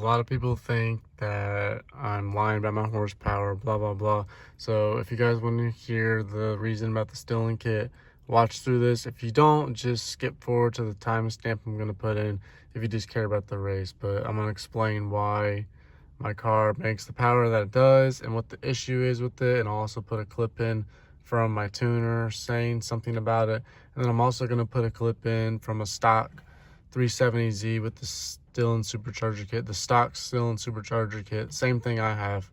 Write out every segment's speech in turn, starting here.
lot of people think that I'm lying about my horsepower, blah, blah, blah. So if you guys want to hear the reason about the stillen kit, watch through this. If you don't, just skip forward to the timestamp I'm going to put in if you just care about the race. But I'm going to explain why my car makes the power that it does and what the issue is with it. And I'll also put a clip in from my tuner saying something about it. And then I'm also going to put a clip in from a stock 370Z with the stillen supercharger kit, the stock stillen supercharger kit, same thing I have,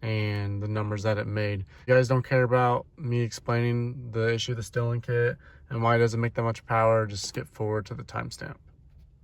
and the numbers that it made. If you guys don't care about me explaining the issue of the stillen kit and why it doesn't make that much power, just skip forward to the timestamp.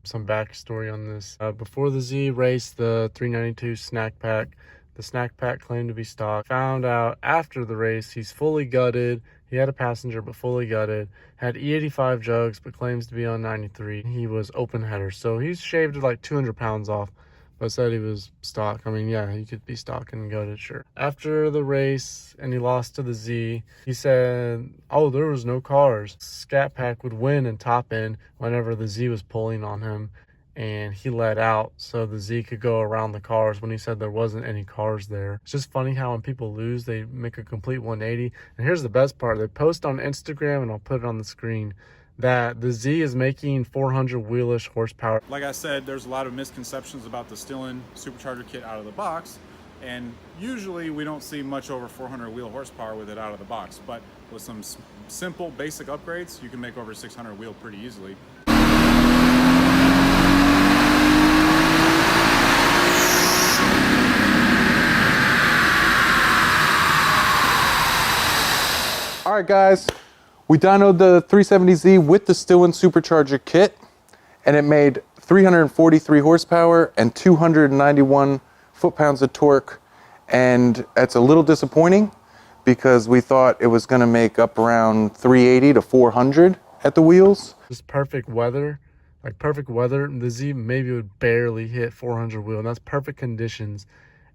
Some backstory on this. Before the Z race, the 392 snack pack, the snack pack claimed to be stock. Found out after the race he's fully gutted. He had a passenger but fully gutted, had E85 jugs but claims to be on 93. He was open header, so he's shaved like 200 pounds off, but said he was stock. I mean, yeah, he could be stock and gutted, sure. After the race and he lost to the Z, he said, oh, there was no cars. Scat Pack would win and top end whenever the Z was pulling on him, and he let out so the Z could go around the cars when he said there wasn't any cars there. It's just funny how when people lose, they make a complete 180. And here's the best part. They post on Instagram, and I'll put it on the screen, that the Z is making 400 wheelish horsepower. Like I said, there's a lot of misconceptions about the stillen supercharger kit out of the box. And usually we don't see much over 400 wheel horsepower with it out of the box. But with some simple basic upgrades, you can make over 600 wheel pretty easily. All right, guys, we dynoed the 370Z with the stillen supercharger kit, and it made 343 horsepower and 291 foot-pounds of torque. And that's a little disappointing because we thought it was going to make up around 380 to 400 at the wheels. Just perfect weather, the Z maybe would barely hit 400 wheel, and that's perfect conditions.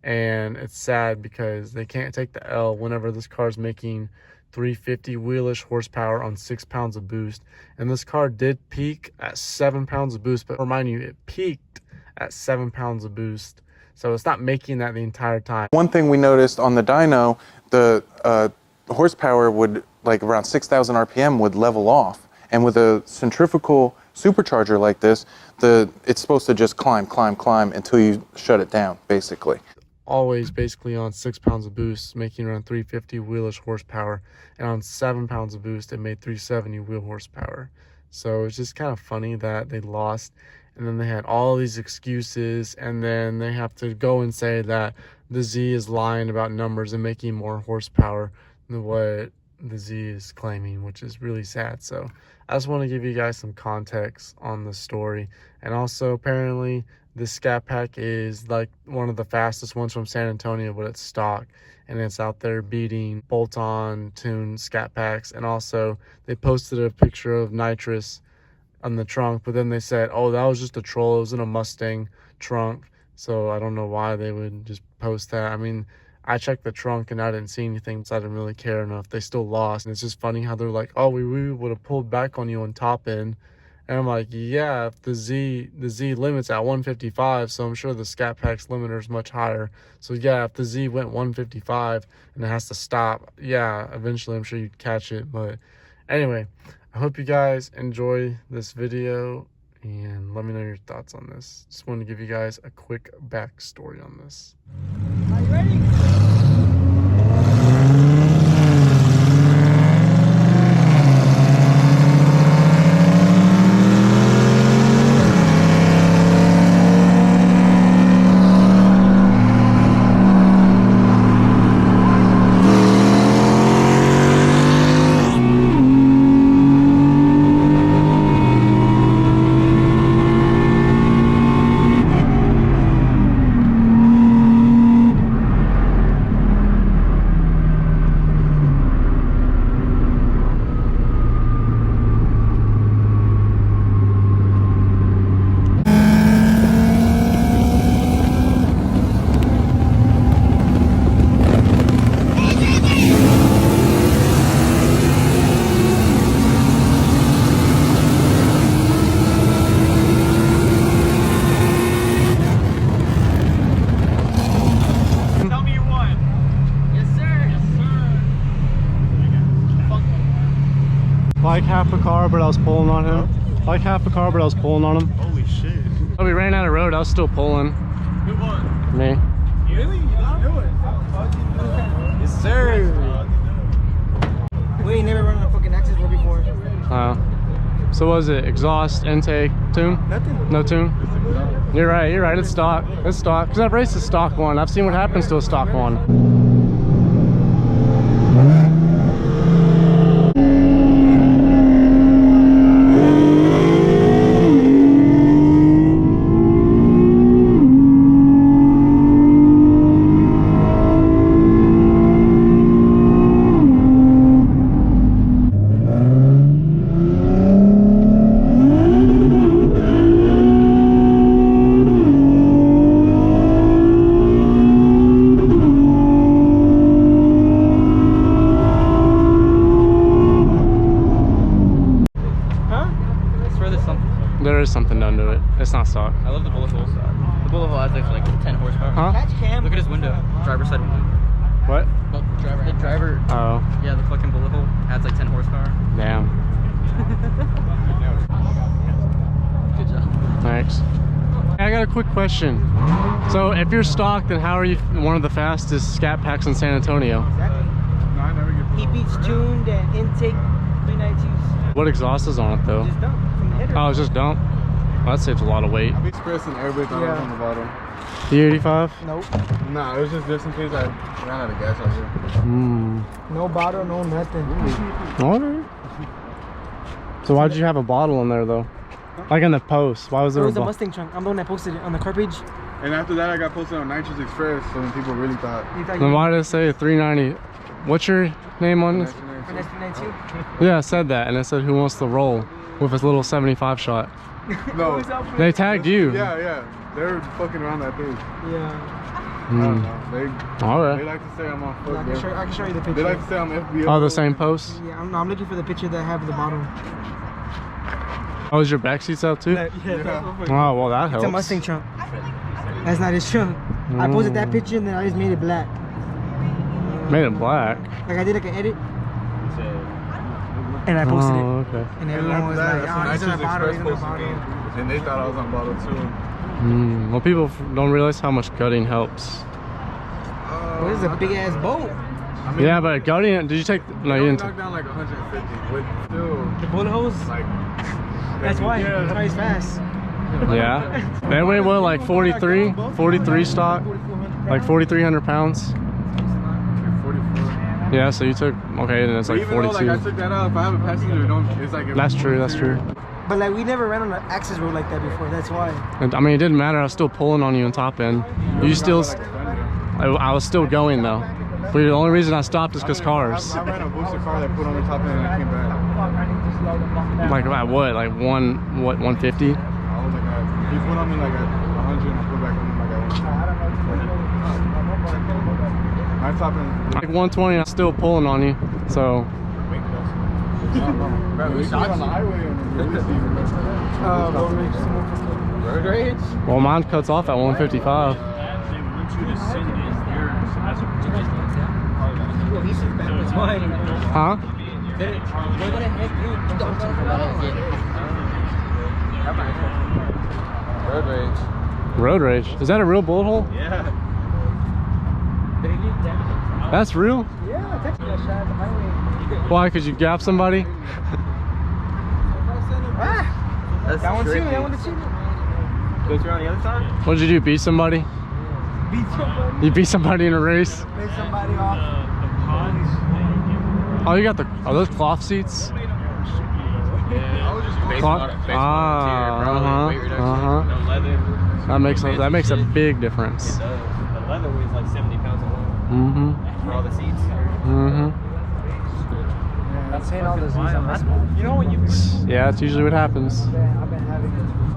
And it's sad because they can't take the L whenever this car's making 350 wheelish horsepower on 6 pounds of boost. And this car did peak at 7 pounds of boost, but remind you, it peaked at 7 pounds of boost. So it's not making that the entire time. One thing we noticed on the dyno, the horsepower would, like around 6,000 RPM, would level off. And with a centrifugal supercharger like this, it's supposed to just climb until you shut it down, basically. Always basically on 6 pounds of boost, making around 350 wheelish horsepower, and on 7 pounds of boost it made 370 wheel horsepower. So it's just kind of funny that they lost, and then they had all these excuses, and then they have to go and say that the Z is lying about numbers and making more horsepower than what the Z is claiming, which is really sad. So I just want to give you guys some context on the story. And also, apparently this Scat Pack is like one of the fastest ones from San Antonio, but it's stock, and it's out there beating bolt-on tuned Scat Packs. And also they posted a picture of nitrous on the trunk, but then they said, oh, that was just a troll, it was in a Mustang trunk. So I don't know why they would just post that. I mean, I checked the trunk and I didn't see anything, so I didn't really care enough. They still lost, and it's just funny how they're like, oh, we would have pulled back on you on top end. And I'm like, yeah, if the Z limits at 155, so I'm sure the Scat Pack's limiter is much higher. So yeah, if the Z went 155 and it has to stop, yeah, eventually I'm sure you'd catch it. But anyway, I hope you guys enjoy this video, and let me know your thoughts on this. Just wanted to give you guys a quick backstory on this. Are you ready? Like half a car, but I was pulling on him. Like half a car, but I was pulling on him. Holy shit. Oh, we ran out of road. I was still pulling. Who won? Me. Really? You knew it. Yes, sir. We ain't never run on a fucking access road before. So what was it? Exhaust, intake, tune? Nothing. No tune? You're right, it's stock. It's stock. Because I've raced a stock one. I've seen what happens to a stock one. There is something done to it. It's not stock. I love the bullet hole. The bullet hole has like 10 horsepower. Huh? Look at his window. Driver's side window. What? Well, the driver. Oh. Yeah, the fucking bullet hole has like 10 horsepower. Damn. Good job. Thanks. I got a quick question. So if you're stock, then how are you one of the fastest scat packs in San Antonio? Exactly. No, I never get He beats tuned and intake 392s. What exhaust is on it though? Just dump from the header. Oh, it's just dump? Well, that saves a lot of weight. I'm expressing everybody thought I was on the bottom. E85? Nope. Nah, it was just in case I ran out of gas out here. No bottle, no nothing. Alright. So why'd you have a bottle in there though? Like in the post? Why was It there was a a bottle? Mustang trunk. I'm the one that posted it on the car page. And after that, I got posted on Nitrous Express, so then people really thought. You thought Then you why did it say 390? What's your name on this? for next 392? Yeah, it said that, and it said who wants to roll with his little 75 shot. No. They tagged you. Yeah. They're fucking around that page. Yeah. I don't know. They Alright. like to say I'm on I foot. can show you the picture. They like to say I'm FBO. Oh, the same post? Yeah, I'm looking for the picture that have the bottle. Oh, is your back seats out too? Oh, well that helps. It's a Mustang trunk. That's not his trunk. I posted that picture and then I just made it black. Made it black. Like I did like an edit. And I posted it. Oh, okay. And And everyone was after like, that, oh, that's he's when on a Nitrous bottle, Express he's on a posted bottle. me. And they thought I was on bottle too. Well, people don't realize how much gutting helps. Well, this is a big ass boat. I mean, Yeah, but gutting, did you take, no, you I didn't. knocked down like 150, but still, The bullet holes? like. That's why. That's why he's fast. Yeah. They weigh what, like 43 stock? Like 4,300 pounds? 44. Yeah, so you took, okay, then it's like Even though, 42. like, I took that out, if I have a passenger, don't, it's like. That's true, that's true. But like we never ran on an access road like that before. That's why. And, I mean, it didn't matter, I was still pulling on you on top end. You still, I was still going though. But the only reason I stopped is because cars. I ran a booster car that put on the top end and I came back. Like about what? Like 150? I was like, he put on me like at 100 and I put back on him like at 1. My top end. Like 120, I'm still pulling on you. So, We shot on the highway and road rage? well, mine cuts off at 155. Huh? Road rage. Road rage. Is that a real bullet hole? Yeah. That's real? Yeah, technically I shot at the highway. Why? Could you gap somebody? That one too. That one too. Go through on the other side? What'd you do? Beat somebody? Beat somebody. You beat somebody in a race? Made somebody off. Oh, you got the, are those cloth seats? Cloth? That makes a big difference. The leather weighs like 70 pounds alone. Mm-hmm. For all the seats. Mm-hmm. I'm saying all those things. You know what you Yeah, that's usually what happens. I've been having